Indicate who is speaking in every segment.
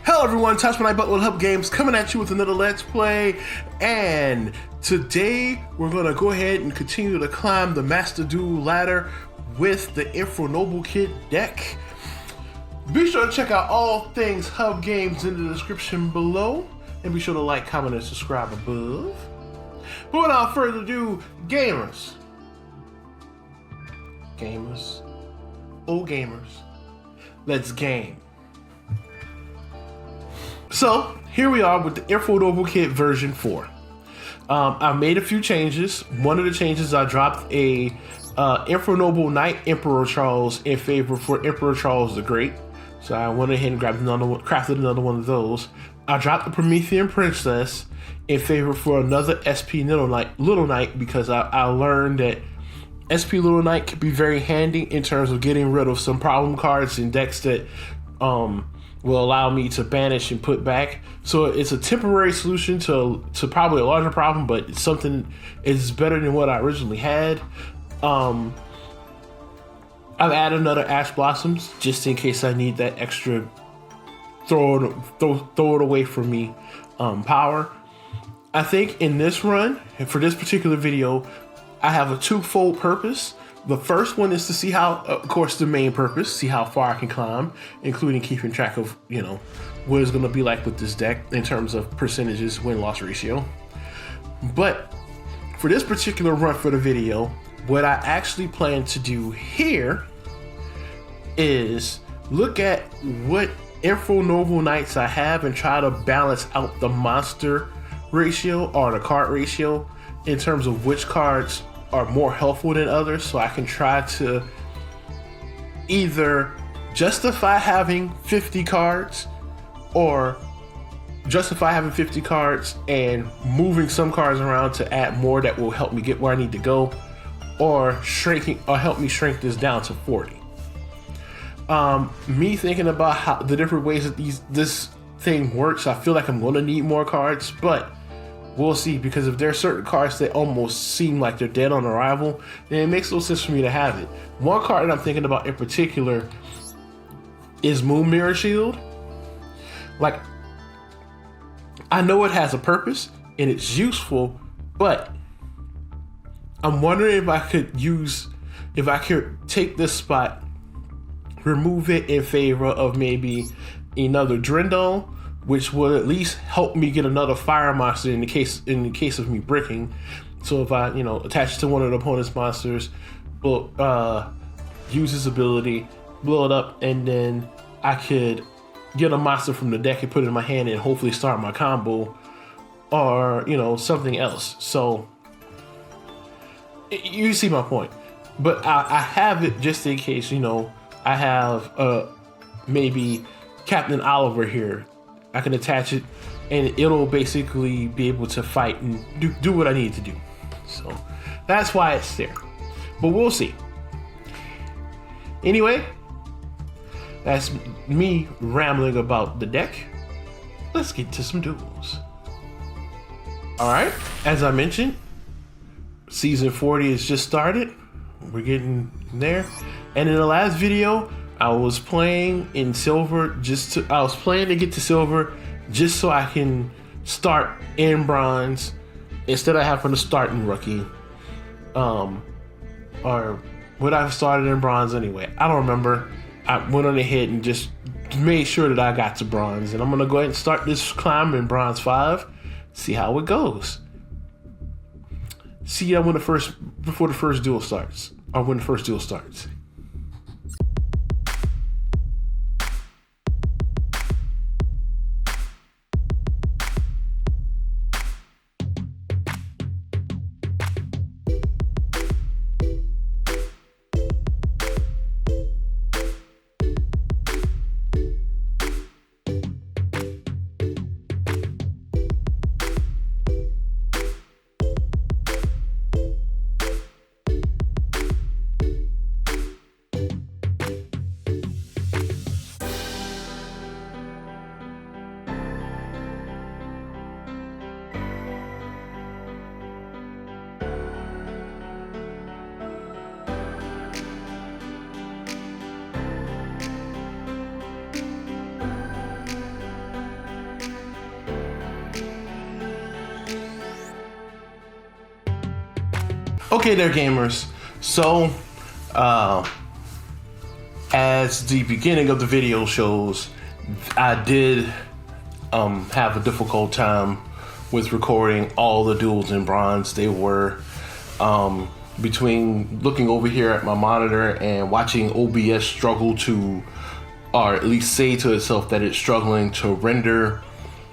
Speaker 1: Hello everyone, Touch My Butt with H.U.B Games coming at you with another Let's Play, and today we're going to go ahead and continue to climb the Master Duel ladder with the Infernoble Kid deck. Be sure to check out all things H.U.B Games in the description below, and be sure to like, comment, and subscribe above. But without further ado, gamers, let's game. So here we are with the Infernoble Kid version 4. I made a few changes. One of the changes, I dropped a Infernoble Knight Emperor Charles in favor for Emperor Charles the Great. So I went ahead and grabbed another one, crafted another one of those. I dropped the Promethean Princess in favor for another SP Little Knight because I learned that SP Little Knight could be very handy in terms of getting rid of some problem cards in decks that will allow me to banish and put back. So it's a temporary solution to probably a larger problem, but it's something is better than what I originally had. I've added another Ash Blossoms just in case I need that extra throw it away from me power. I think in this run, and for this particular video, I have a twofold purpose. The first one is to see how, of course, the main purpose, see how far I can climb, including keeping track of, what it's going to be like with this deck in terms of percentages, win-loss ratio. But for this particular run for the video, what I actually plan to do here is look at what Infernoble Knights I have and try to balance out the monster ratio or the card ratio in terms of which cards are more helpful than others, so I can try to either justify having 50 cards or justify having 50 cards and moving some cards around to add more that will help me get where I need to go, or help me shrink this down to 40. Me thinking about how the different ways that this thing works, I feel like I'm going to need more cards, but we'll see, because if there are certain cards that almost seem like they're dead on arrival, then it makes no sense for me to have it. One card that I'm thinking about in particular is Moon Mirror Shield. Like, I know it has a purpose and it's useful, but I'm wondering if I could take this spot, remove it in favor of maybe another Drindle, which would at least help me get another fire monster in the case of me bricking. So if I, attach it to one of the opponent's monsters, use his ability, blow it up, and then I could get a monster from the deck and put it in my hand and hopefully start my combo, or something else. So you see my point. But I have it just in case. I have maybe Captain Oliver here. I can attach it and it'll basically be able to fight and do what I need to do. So that's why it's there, but we'll see. Anyway, that's me rambling about the deck. Let's get to some duels. All right, as I mentioned, season 40 has just started. We're getting there. And in the last video, I was playing in silver I was playing to get to silver just so I can start in bronze instead of having to start in rookie. Or would I have started in bronze anyway? I don't remember. I went on ahead and just made sure that I got to bronze, and I'm gonna go ahead and start this climb in bronze 5, see how it goes. See ya before the first duel starts, or when the first duel starts. Okay there, gamers. So, as the beginning of the video shows, I did have a difficult time with recording all the duels in bronze. They were between looking over here at my monitor and watching OBS struggle to, or at least say to itself that it's struggling to render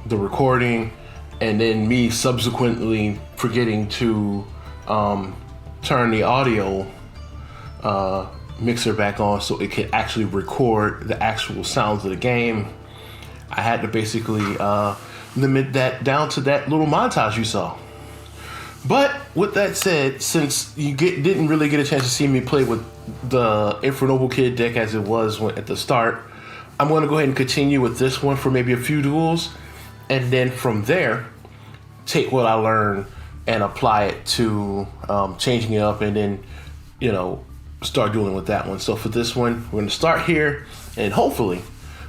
Speaker 1: the recording, and then me subsequently forgetting to turn the audio mixer back on so it could actually record the actual sounds of the game. I had to basically limit that down to that little montage you saw. But with that said, since you didn't really get a chance to see me play with the Infernoble Kid deck as it was at the start, I'm going to go ahead and continue with this one for maybe a few duels, and then from there take what I learned and apply it to changing it up, and then, you know, start dueling with that one. So for this one, we're going to start here, and hopefully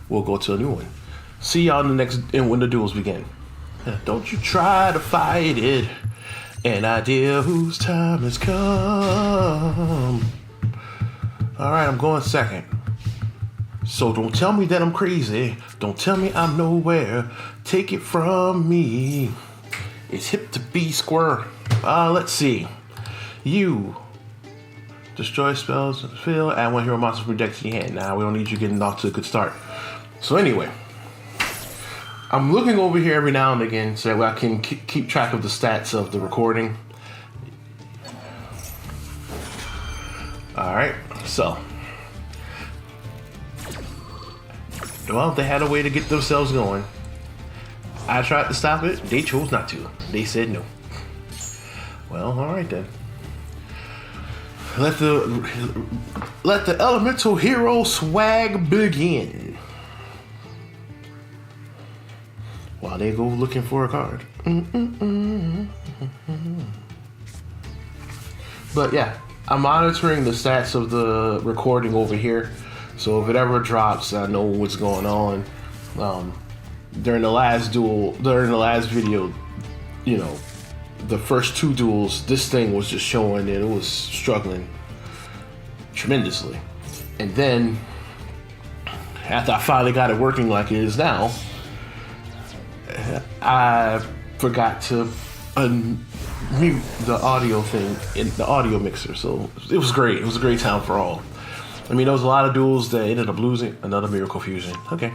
Speaker 1: we'll go to a new one. See y'all in the next, and when the duels begin. Don't you try to fight it, an idea whose time has come. All right, I'm going second. So don't tell me that I'm crazy. Don't tell me I'm nowhere. Take it from me. It's hip to be square. Let's see. You destroy spells in the field. Add one hero monster from your deck to your hand. Now we don't need you getting off to a good start. So anyway, I'm looking over here every now and again so that I can keep track of the stats of the recording. All right, so. Well, they had a way to get themselves going. I tried to stop it. They chose not to. They said no. Well, all right then. Let the elemental hero swag begin. While they go looking for a card. But yeah, I'm monitoring the stats of the recording over here. So if it ever drops, I know what's going on. During the last video, you know, the first two duels, this thing was just showing that it was struggling tremendously. And then, after I finally got it working like it is now, I forgot to unmute the audio thing in the audio mixer. So it was great. It was a great time for all. I mean, there was a lot of duels that ended up losing. Another Miracle Fusion. Okay.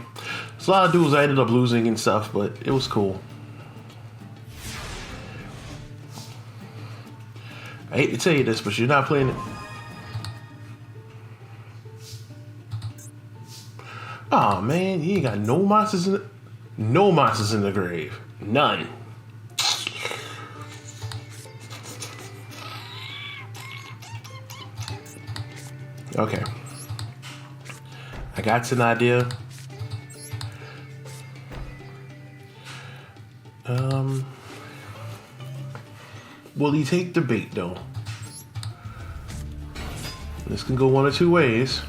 Speaker 1: There's a lot of duels I ended up losing and stuff, but it was cool. I hate to tell you this, but you're not playing it. Oh man, you ain't got no monsters in it. No monsters in the grave. None. Okay. I got an idea. Will he take the bait though? This can go one of two ways.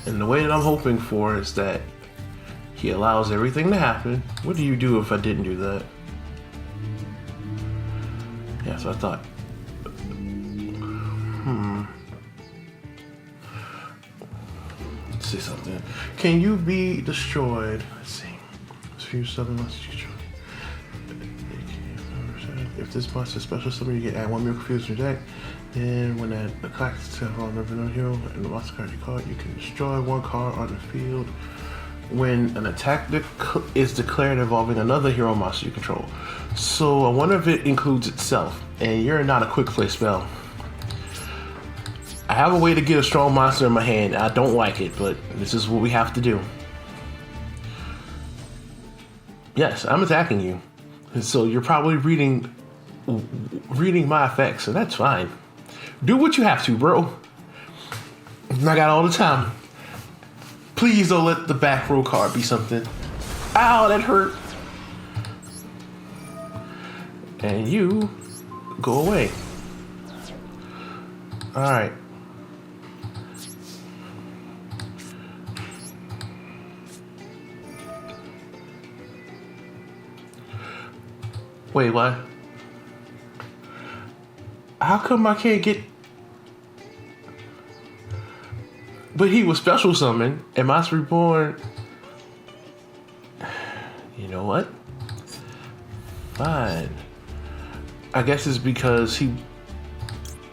Speaker 1: And the way that I'm hoping for is that he allows everything to happen. What do you do if I didn't do that? Yeah, so I thought. Let's see something. Can you be destroyed? Let's see. Few summon monsters you control. If this monster is special summon, you get add one Miracle Fusion to your deck. Then when that attacks to on the hero and the monster card you caught, you can destroy one card on the field. When an attack is declared involving another hero monster you control. So I wonder if it includes itself. And you're not a quick play spell. I have a way to get a strong monster in my hand. I don't like it, but this is what we have to do. Yes, I'm attacking you. And so you're probably reading my effects, and that's fine. Do what you have to, bro. I got all the time. Please don't let the back row card be something. Ow, that hurt. And you go away. All right. Wait, what? How come I can't get... But he was special summoned. Am I reborn? You know what? Fine. I guess it's because he...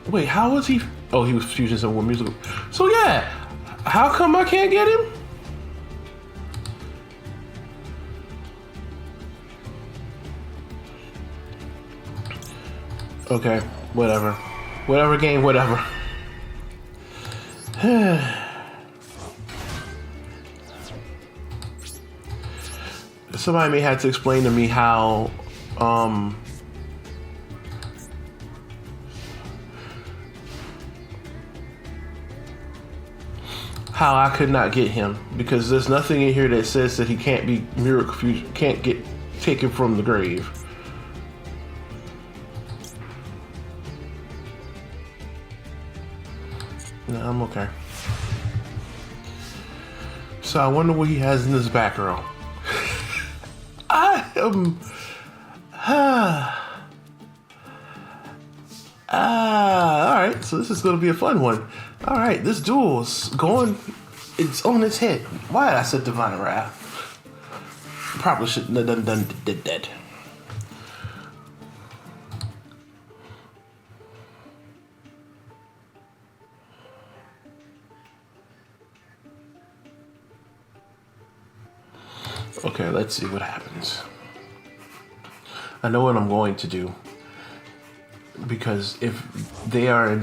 Speaker 1: Wait, how was he... Oh, he was fusing some more musical. So yeah, how come I can't get him? Okay, whatever. Whatever game, whatever. Somebody may have to explain to me how I could not get him, because there's nothing in here that says that he can't be miracle fusion, can't get taken from the grave. No, I'm okay. So I wonder what he has in his back row. I am... Alright, so this is going to be a fun one. Alright, this duel's going... It's on its head. Why did I say Divine Wrath? Probably shouldn't have done that. Okay, let's see what happens. I know what I'm going to do, because if they are in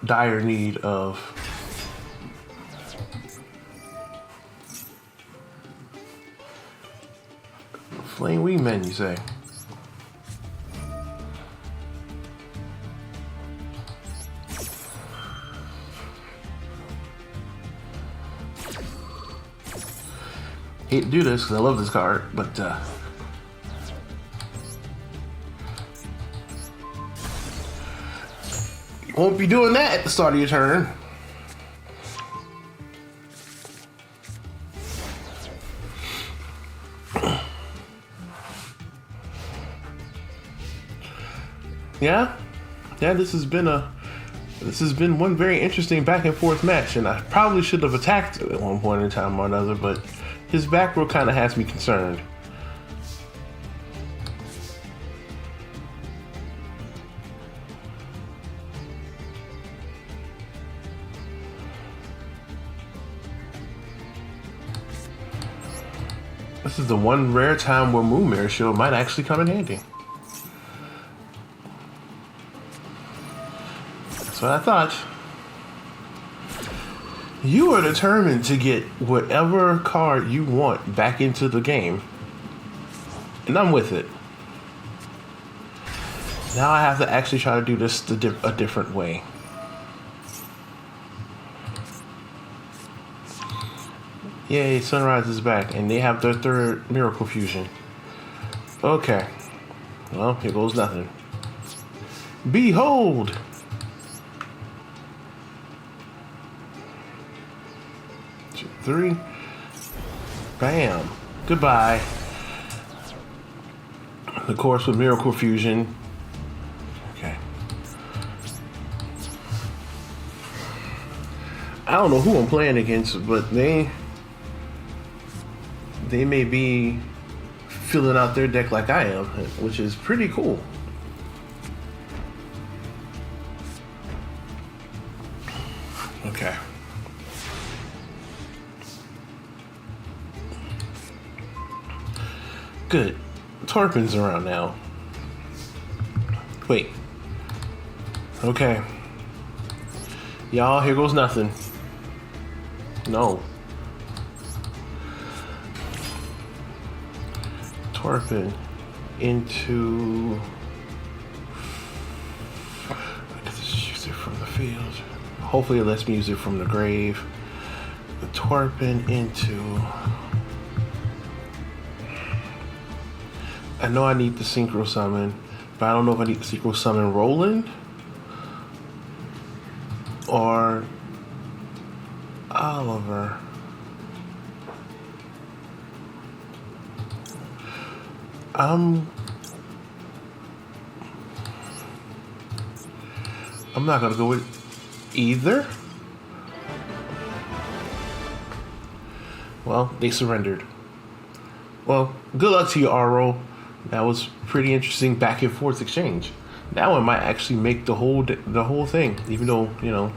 Speaker 1: dire need of flame wing men, you say? Hate to do this because I love this card, but you won't be doing that at the start of your turn. Yeah, this has been one very interesting back and forth match, and I probably should have attacked at one point in time or another, but his back row kind of has me concerned. This is the one rare time where Moon Mirror Shield might actually come in handy. That's what I thought. You are determined to get whatever card you want back into the game. And I'm with it. Now I have to actually try to do this a different way. Yay, Sunrise is back, and they have their third Miracle Fusion. Okay. Well, here goes nothing. Behold! Three. Bam. Goodbye. Of course, with Miracle Fusion. Okay. I don't know who I'm playing against, but they may be filling out their deck like I am, which is pretty cool. Okay. Good. Torpin's around now. Wait. Okay. Y'all, here goes nothing. No. Torpin into... I guess it's use it from the field. Hopefully it lets me use it from the grave. The Torpin into... I know I need the Synchro Summon, but I don't know if I need the Synchro Summon Roland or Oliver. I'm not gonna go with either. Well, they surrendered. Well, good luck to you, RO. That was pretty interesting back and forth exchange. That one might actually make the whole thing, even though, you know,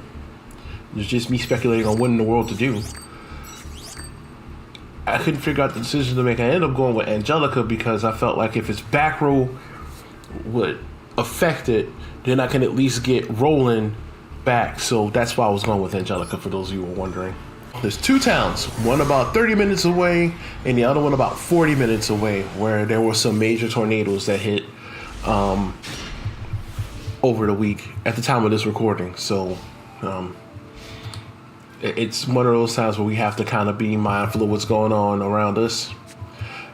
Speaker 1: it's just me speculating on what in the world to do. I couldn't figure out the decision to make. I ended up going with Angelica because I felt like if its back row would affect it, then I can at least get rolling back. So that's why I was going with Angelica, for those of you who were wondering. There's two towns, one about 30 minutes away and the other one about 40 minutes away, where there were some major tornadoes that hit over the week at the time of this recording. So it's one of those times where we have to kind of be mindful of what's going on around us.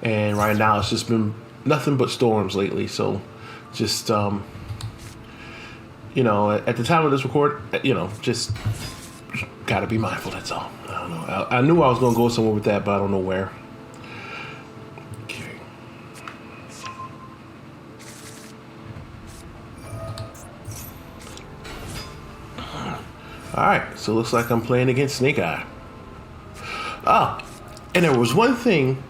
Speaker 1: And right now it's just been nothing but storms lately. So just, you know, at the time of this record, you know, just got to be mindful. That's all. I don't know. I knew I was going to go somewhere with that, but I don't know where. Okay. All right. So it looks like I'm playing against Snake Eye. Ah, and there was one thing.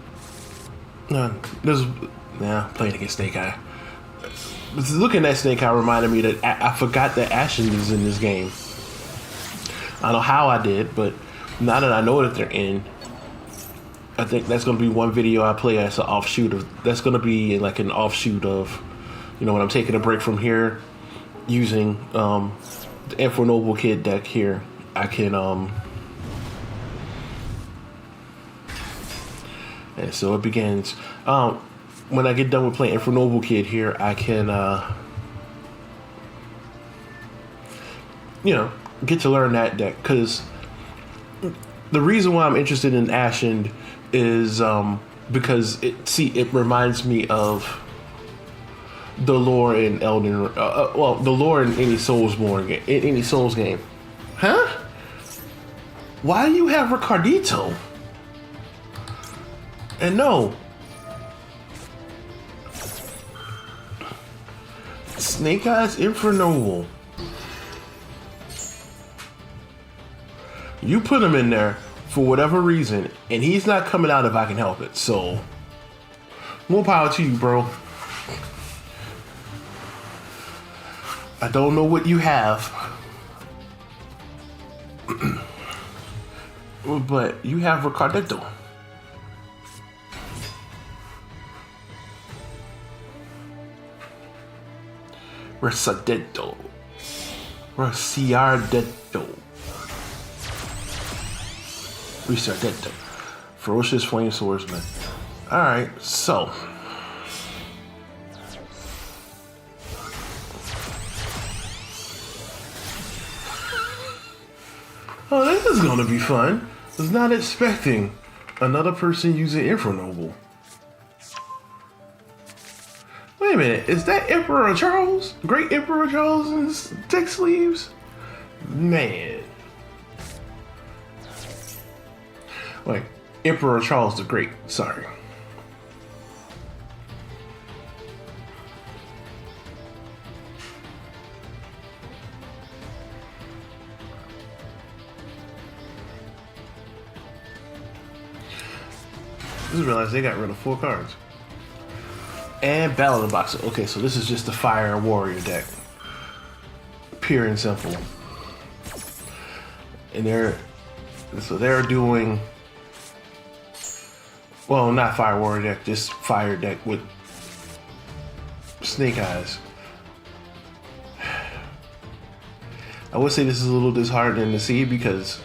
Speaker 1: Playing against Snake Eye. Looking at Snake Eye reminded me that I forgot that Ashen is in this game. I don't know how I did, but now that I know that they're in, I think that's going to be one video I play as an offshoot of. That's going to be like an offshoot of, you know, when I'm taking a break from here, using the Infernoble Kid deck here, I can and so it begins. When I get done with playing Infernoble Kid here, I can you know, get to learn that deck, because the reason why I'm interested in Ashen is because it reminds me of the lore in Elden. Well, the lore in any Soulsborne game, in any Souls game. Huh? Why do you have Ricardito? And no, Snake Eyes Infernoble. You put him in there for whatever reason, and he's not coming out if I can help it. So, more power to you, bro. I don't know what you have, but you have Ricardito. Reciardetto. Reciardetto. Ferocious Flame Swordsman. Alright, so. Oh, this is gonna be fun. I was not expecting another person using Infernoble. Wait a minute, is that Emperor Charles? Great Emperor Charles in his tech sleeves? Man. Wait, Emperor Charles the Great, sorry. Just realized they got rid of 4 cards. And Battle of the Boxer. Okay, so this is just the Fire Warrior deck. Pure and simple. And they're doing, well, not Fire Warrior deck, just Fire deck with Snake Eyes. I would say this is a little disheartening to see, because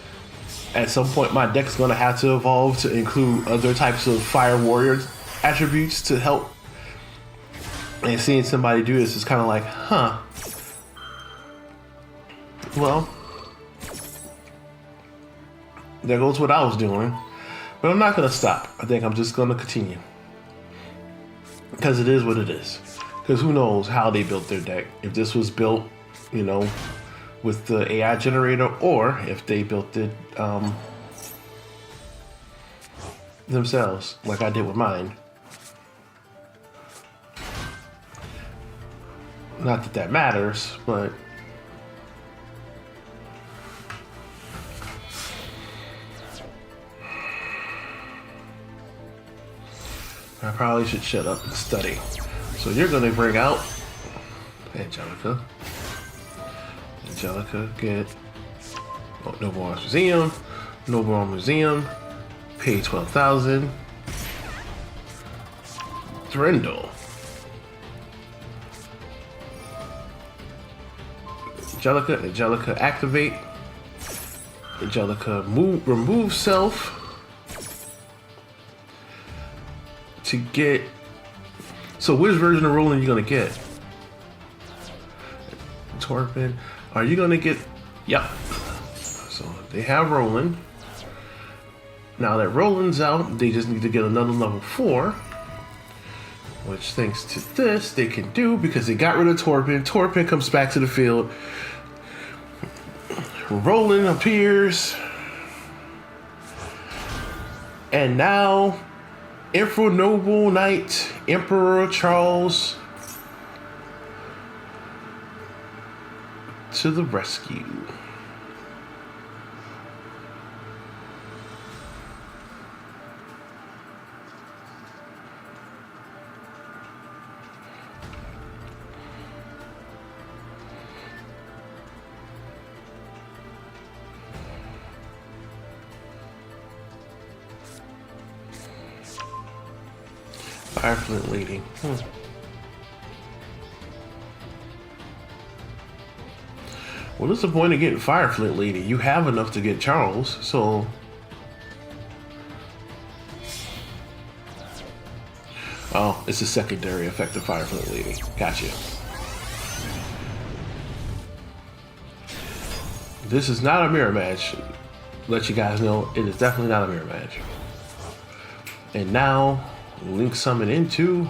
Speaker 1: at some point my deck's going to have to evolve to include other types of Fire Warrior attributes to help. And seeing somebody do this is kind of like, huh. Well, there goes what I was doing. But I'm not going to stop. I think I'm just going to continue. Because it is what it is. Because who knows how they built their deck. If this was built, you know, with the AI generator, or if they built it themselves, like I did with mine. Not that that matters, but I probably should shut up and study. So you're gonna bring out Angelica. Angelica, get Noble Arms Museum. Noble Arms Museum. Pay 12,000. Thrindle. Angelica activate. Angelica remove self to get. So which version of Roland are you gonna get? Torpin. Are you gonna get? Yep. So they have Roland. Now that Roland's out, they just need to get another level 4. Which, thanks to this, they can do because they got rid of Torpin. Torpin comes back to the field. Roland appears. And now, Infernoble Knight, Emperor Charles to the rescue. Fireflint Lady. Well, what's the point of getting Fireflint Lady? You have enough to get Charles, so... Oh, it's a secondary effect of Fireflint Lady. Gotcha. This is not a mirror match. Let you guys know, it is definitely not a mirror match. And now... Link summon into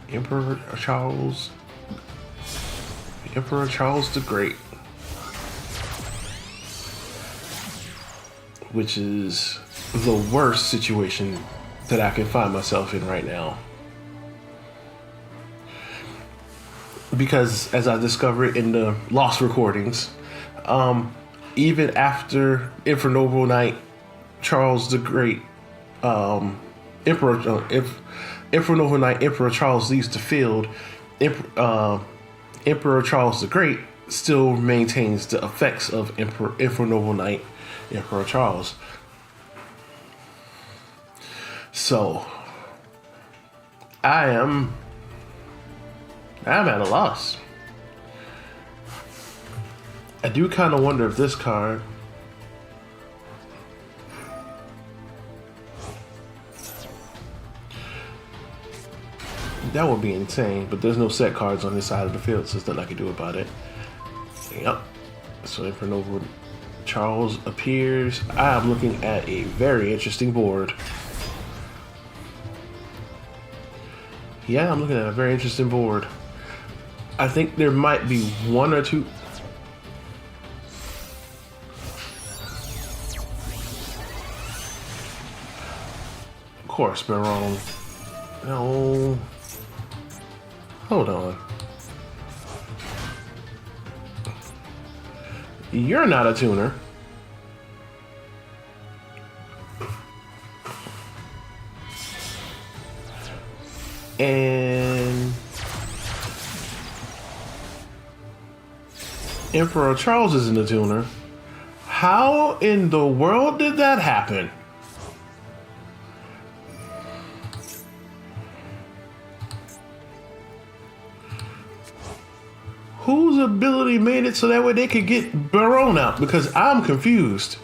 Speaker 1: Emperor Charles the Great, which is the worst situation that I can find myself in right now. Because as I discovered in the lost recordings, even after Infernoble Knight Charles the Great, Infernoble Knight Emperor Charles leaves the field, Emperor Charles the Great still maintains the effects of Infernoble Knight Emperor Charles. So I'm at a loss. I do kind of wonder if this card that would be insane, but there's no set cards on this side of the field, so there's nothing I can do about it. Yep. So Infernoble Charles appears. I'm looking at a very interesting board. Yeah, I'm looking at a very interesting board. I think there might be one or two. Of course, Baron. No. Hold on. You're not a tuner. And Emperor Charles isn't a tuner. How in the world did that happen? Whose ability made it so that way they could get Baron out? Because I'm confused.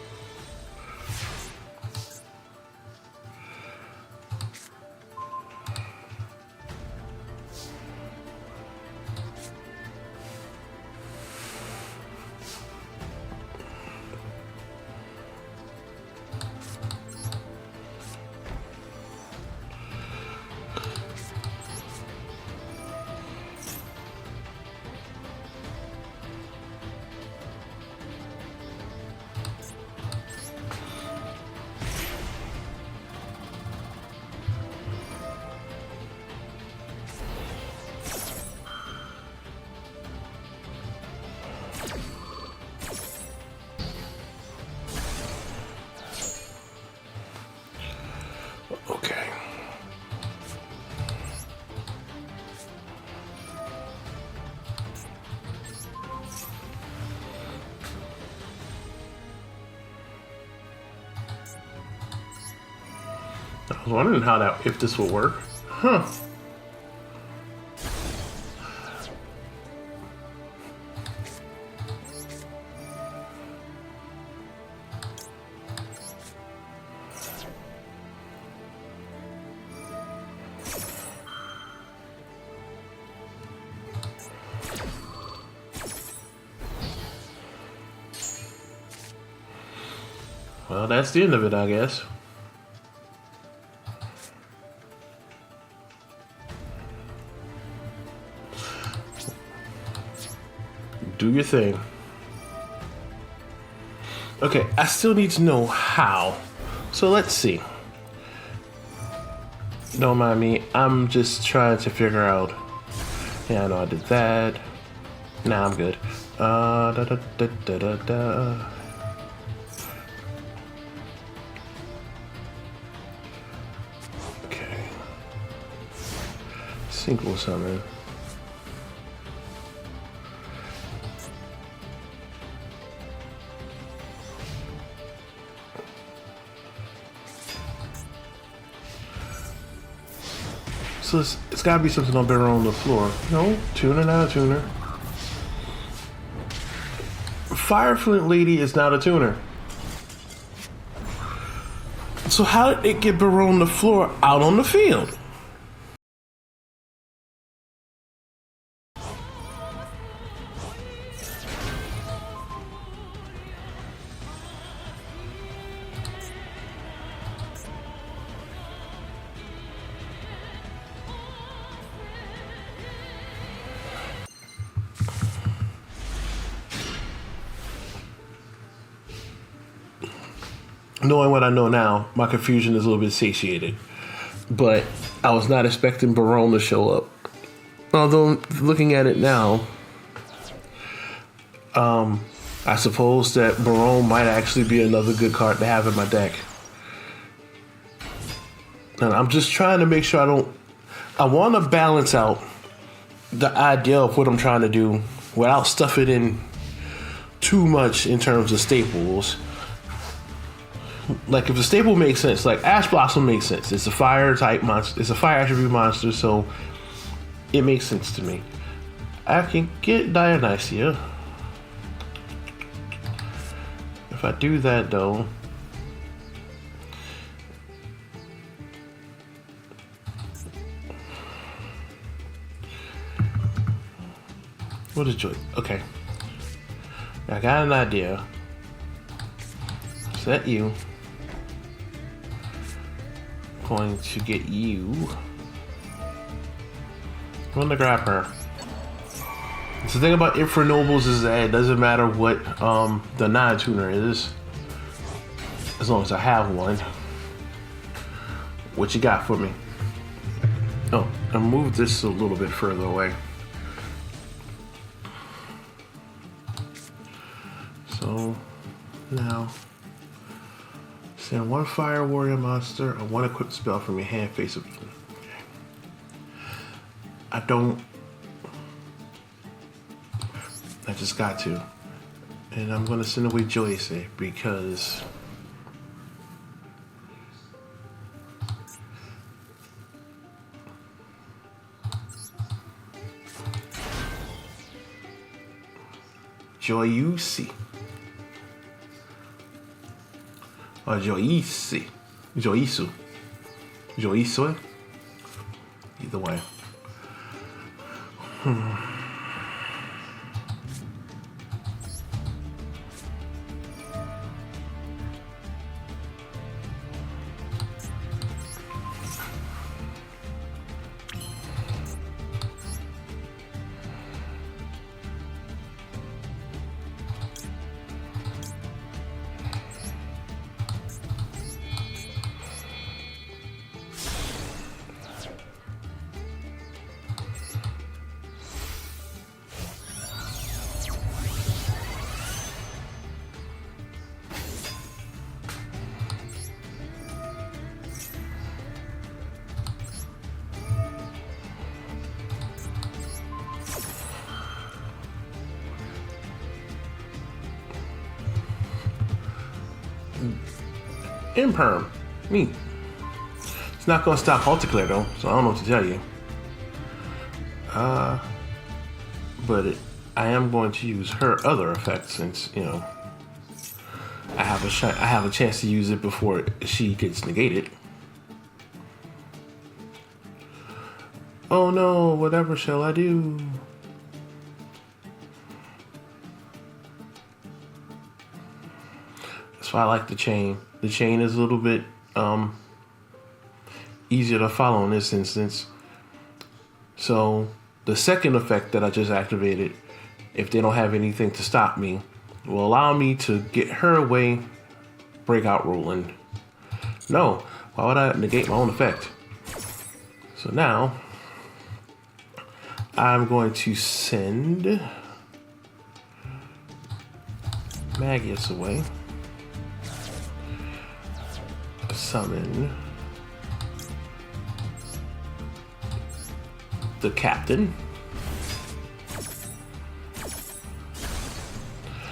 Speaker 1: I was wondering if this would work. Huh. Well, that's the end of it, I guess. Do your thing. Okay, I still need to know how. So let's see. Don't mind me. I'm just trying to figure out. Yeah, I know I did that. Nah, I'm good. Da, da, da, da, da, da. Okay. Single summon. So it's gotta be something better on the floor. No, tuner, not a tuner. Fire Flint Lady is not a tuner. So how did it get below on the floor out on the field? Knowing what I know now, my confusion is a little bit satiated. But I was not expecting Barone to show up. Although, looking at it now, I suppose that Barone might actually be another good card to have in my deck. And I'm just trying to make sure I want to balance out the idea of what I'm trying to do without stuffing in too much in terms of staples. Like if the staple makes sense, like Ash Blossom makes sense. It's a fire type monster. It's a fire attribute monster, so it makes sense to me. I can get Dionysia. If I do that though, what is Joy? Okay, I got an idea. Set you. Going to get you. I'm gonna grab her. So the thing about Infernobles is that it doesn't matter what the non-tuner is, as long as I have one. What you got for me? Oh, I moved this a little bit further away. So now send one fire warrior monster and one equipped spell from your hand face up. Okay. I just got to. And I'm gonna send away Joyce because Joyusi. Or Joyisi. Joisu. Joisue. Either way. Imperm. Me. not gonna stop Halticlair though, so I don't know what to tell you. But I am going to use her other effect since, you know, I have a chance to use it before she gets negated. Oh no, whatever shall I do? That's why I like the chain. The chain is a little bit easier to follow in this instance. So the second effect that I just activated, if they don't have anything to stop me, will allow me to get her away, break out Roland. No, why would I negate my own effect? So now I'm going to send Magius away. Summon the captain.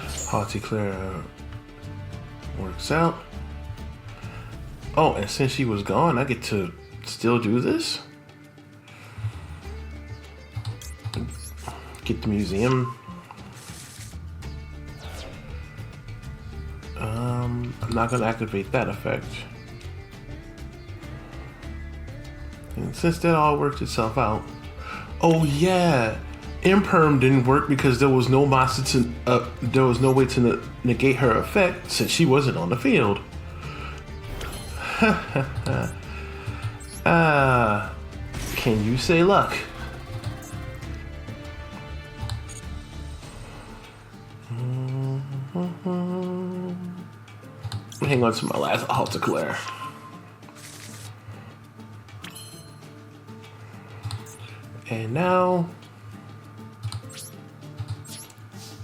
Speaker 1: Halticlair works out. Oh, and since she was gone, I get to still do this. Get the museum. I'm not gonna activate that effect. And since that all worked itself out, oh yeah, Imperm didn't work because there was no monster to, there was no way to negate her effect since she wasn't on the field. Can you say luck? Hang on to my last Halticlair. And now,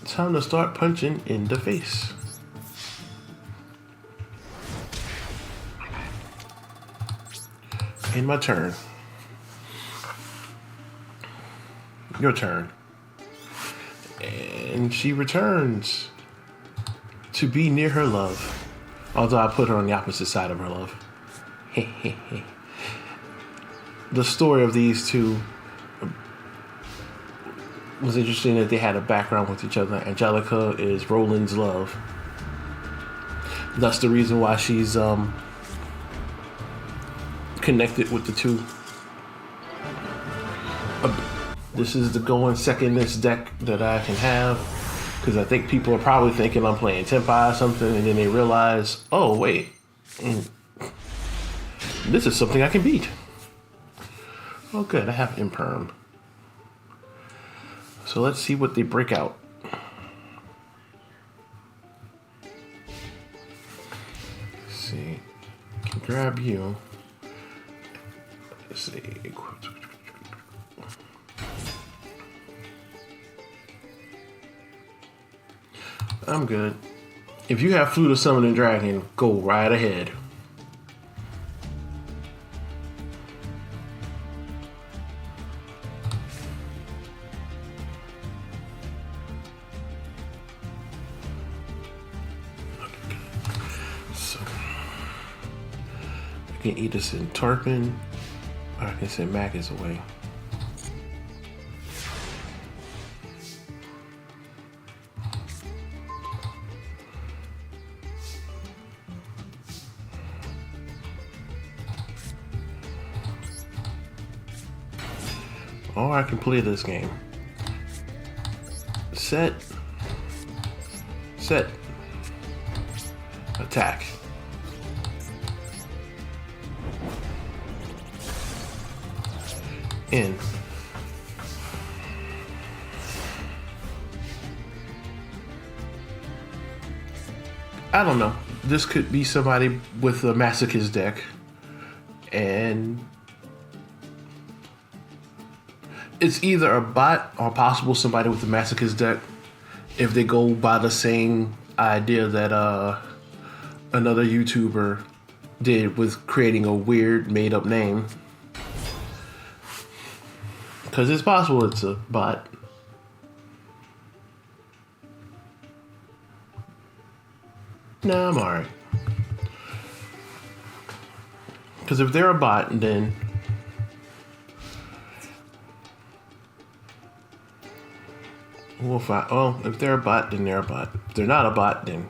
Speaker 1: time to start punching in the face. In my turn. Your turn. And she returns to be near her love. Although I put her on the opposite side of her love. The story of these two was interesting that they had a background with each other. Angelica is Roland's love. That's the reason why she's connected with the two. This is the going secondest deck that I can have, because I think people are probably thinking I'm playing Tenpai or something, and then they realize, oh wait, this is something I can beat. Oh good, I have Imperm. So let's see what they break out. Let's see, can grab you. Let's see. I'm good. If you have Flute of Summoning Dragon, go right ahead. So I can either send Tarpon or I can send Magus away. Or I can play this game. Set. Attack. In. I don't know. This could be somebody with a Masochist deck. And it's either a bot or possible somebody with a Masochist deck if they go by the same idea that another YouTuber did with creating a weird made up name. Because it's possible it's a bot. Nah, I'm alright. Because if they're a bot, then we'll find. Oh, if they're a bot, then they're a bot. If they're not a bot, then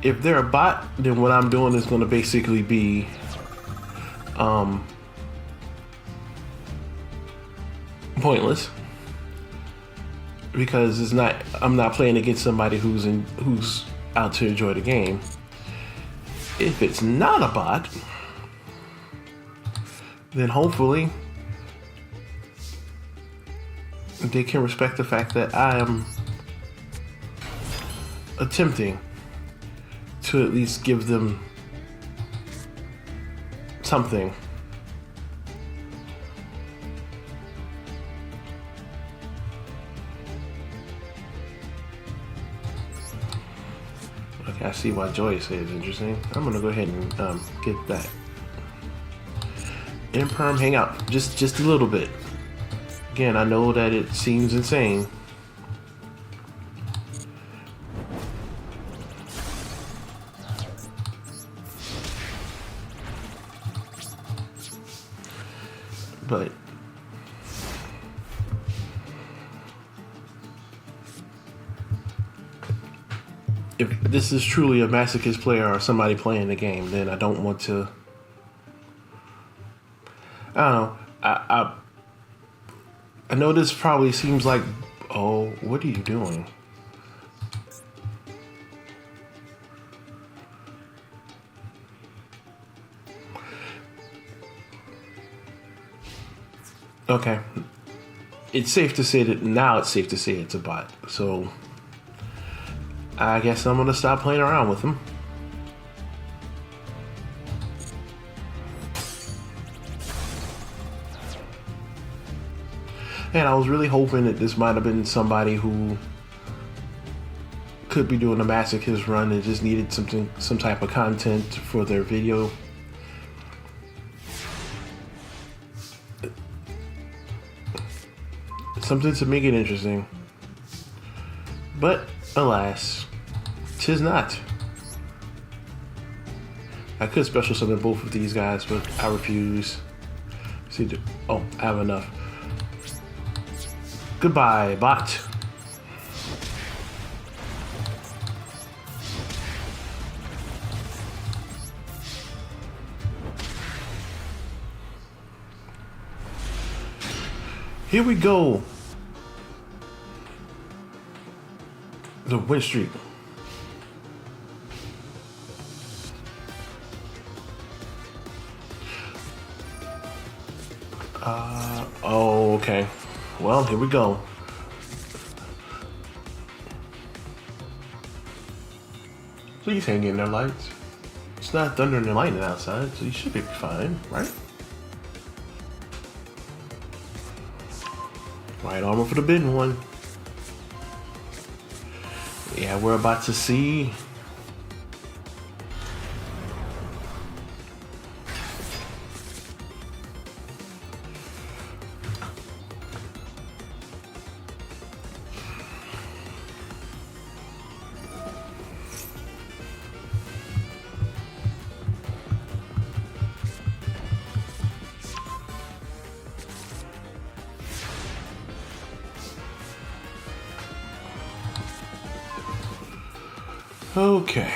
Speaker 1: if they're a bot, then what I'm doing is going to basically be pointless, because it's not. I'm not playing against somebody who's out to enjoy the game. If it's not a bot, then hopefully they can respect the fact that I am attempting to at least give them something. Okay, I see why Joy says interesting. I'm gonna go ahead and get that. Imperm, hang out just a little bit. Again, I know that it seems insane. But if this is truly a masochist player or somebody playing the game, then I don't want to. I don't know. I know this probably seems like, oh, what are you doing? Okay. It's safe to say that now it's safe to say it's a bot. So I guess I'm gonna stop playing around with him. And I was really hoping that this might have been somebody who could be doing a masochist run and just needed some type of content for their video. Something to make it interesting. But alas, 'tis not. I could special summon both of these guys, but I refuse. See, oh, I have enough. Goodbye, bot. Here we go. The win streak. Oh, okay. Well, here we go. Please hang in there, lights. It's not thunder and lightning outside, so you should be fine, right? Right armor for the bitten one. Yeah, we're about to see. Okay.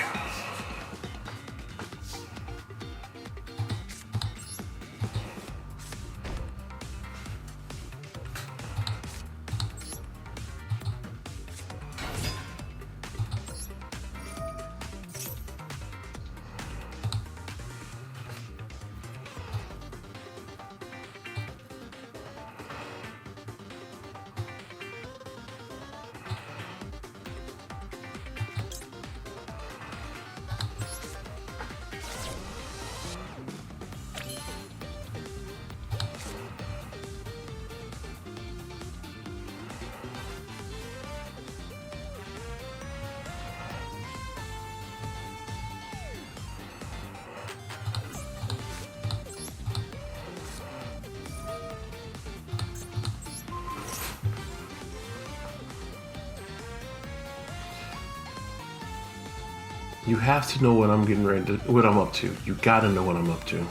Speaker 1: You have to know what I'm getting ready to, what I'm up to. You gotta know what I'm up to.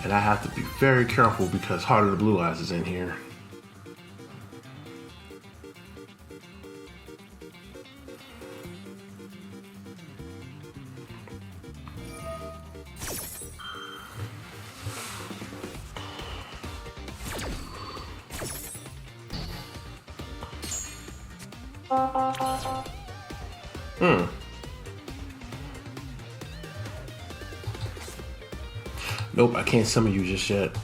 Speaker 1: And I have to be very careful because Heart of the Blue Eyes is in here. Nope, I can't summon you just yet.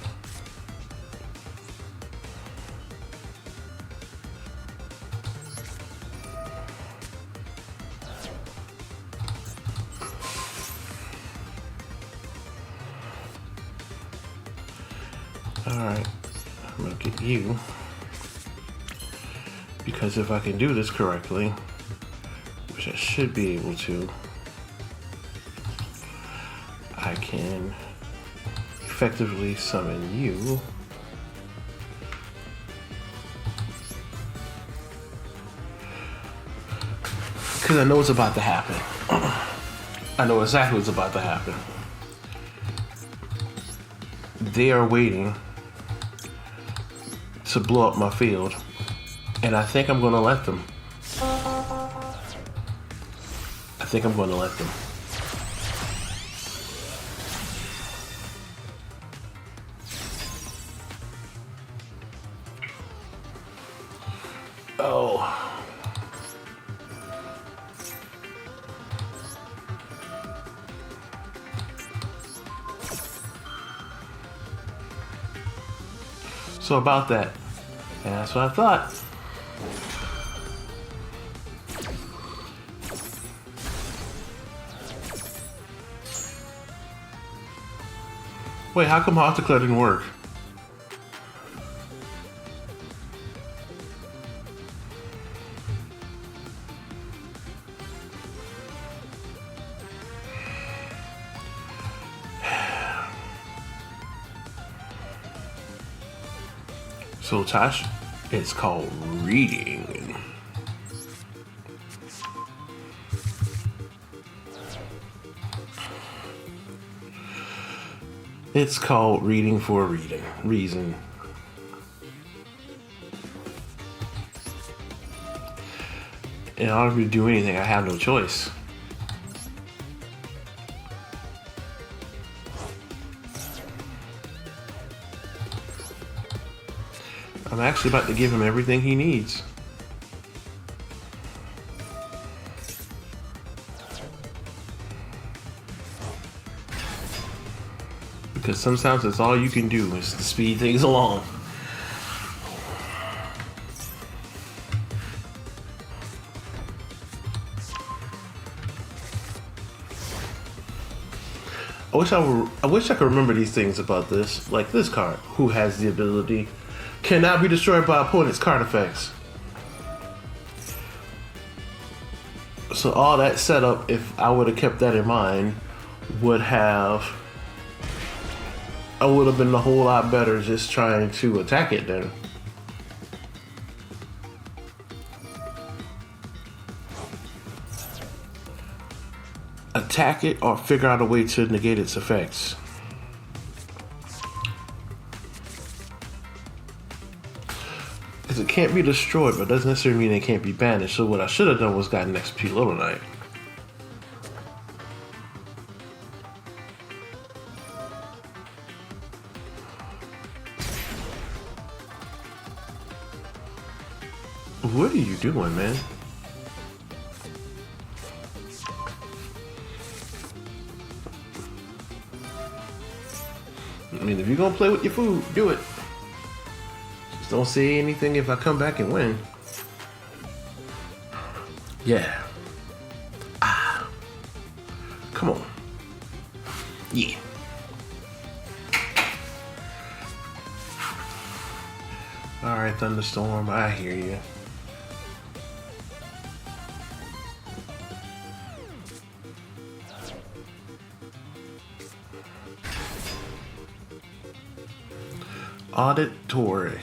Speaker 1: Alright, I'm gonna get you. Because if I can do this correctly, which I should be able to, I can effectively summon you. Because I know what's about to happen. I know exactly what's about to happen. They are waiting to blow up my field, and I think I'm gonna let them. I think I'm gonna let them. Oh. So about that. And that's what I thought. Wait, how come Autoclair didn't work? So Tosh, it's called reading. It's called reading for a reason. In order to do anything, I have no choice. I'm actually about to give him everything he needs. Because sometimes that's all you can do is to speed things along. I wish I could remember these things about this. Like this card, who has the ability, cannot be destroyed by opponent's card effects. So all that setup, if I would have kept that in mind, I would have been a whole lot better just trying to attack it then. Attack it or figure out a way to negate its effects. Because it can't be destroyed, but doesn't necessarily mean it can't be banished. So what I should have done was gotten XP Little Knight. What are you doing, man? I mean, if you're gonna play with your food, do it. Just don't say anything if I come back and win. Yeah. Ah. Come on. Yeah. Alright, Thunderstorm, I hear you. Auditory.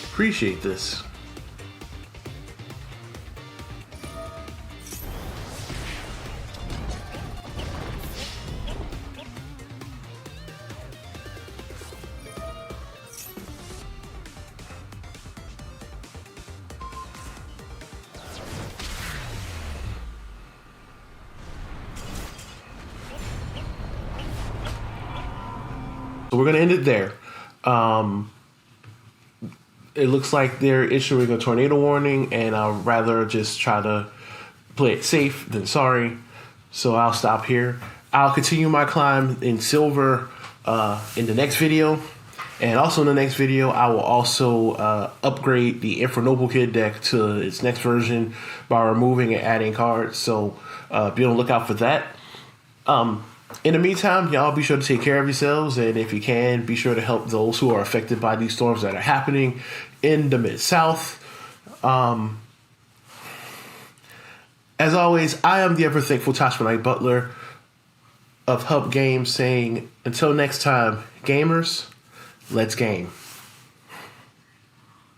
Speaker 1: Appreciate this. So we're going to end it there. It looks like they're issuing a tornado warning, and I'd rather just try to play it safe than sorry. So I'll stop here. I'll continue my climb in silver in the next video. And also in the next video, I will also upgrade the Infernoble Kid deck to its next version by removing and adding cards. So be on the lookout for that. In the meantime, y'all be sure to take care of yourselves, and if you can, be sure to help those who are affected by these storms that are happening in the Mid-South. As always, I am the ever-thankful Toshmanite Butler of H.U.B Games saying, until next time, gamers, let's game.